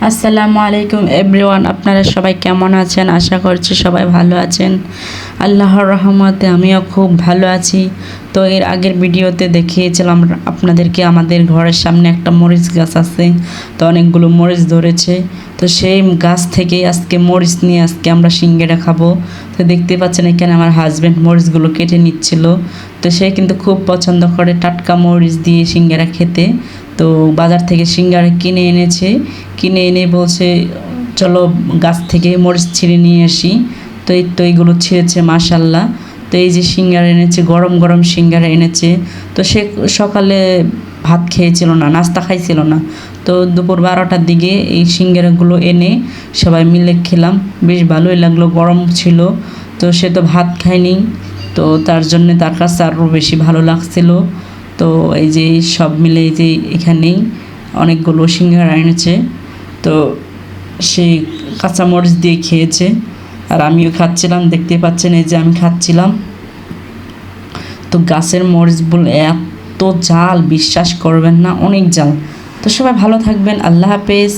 আসসালামু আলাইকুম এভরিওয়ান, আপনারা সবাই কেমন আছেন? আশা করছি সবাই ভালো আছেন। আল্লাহর রহমতে আমিও খুব ভালো আছি। তো এর আগের ভিডিওতে দেখিয়েছিলাম আপনাদেরকে আমাদের ঘরের সামনে একটা মরিচ গাছ আছে, তো অনেকগুলো মরিচ ধরেছে। তো সেই গাছ থেকেই আজকে মরিচ নিয়ে আজকে আমরা সিঙ্গারা খাবো। তো দেখতে পাচ্ছেন এখানে আমার হাজব্যান্ড মরিচগুলো কেটে নিচ্ছিল। তো সে কিন্তু খুব পছন্দ করে টাটকা মরিচ দিয়ে সিঙ্গারা খেতে। তো বাজার থেকে সিঙ্গারা কিনে এনে বলছে চলো গাছ থেকে মরিচ ছিঁড়ে নিয়ে আসি। তো এইগুলো ছিঁড়েছে মাশাল্লাহ। তো এই যে সিঙ্গারা এনেছে, গরম গরম সিঙ্গারা এনেছে। তো সে সকালে ভাত খেয়েছিল না, নাস্তা খাইছিল না। তো দুপুর 12টার দিকে এই সিঙ্গারাগুলো এনে সবাই মিলে খেলাম, বেশ ভালোই লাগলো, গরম ছিল। তো সে তো ভাত খায়নি, তো তার জন্যে তার কাছে আরও বেশি ভালো লাগছিল। তো এই যে সব মিলে এই যে এখানেই অনেকগুলো সিঙ্গারা এনেছে। তো সেই কাঁচামরিচ দিয়ে খেয়েছে, আর আমিও খাচ্ছিলাম, দেখতে পাচ্ছেন এই যে আমি খাচ্ছিলাম। তো গাছের মরিচ বলে এত জাল, বিশ্বাস করবেন না, অনেক জাল। তো সবাই ভালো থাকবেন, আল্লাহ হাফেজ।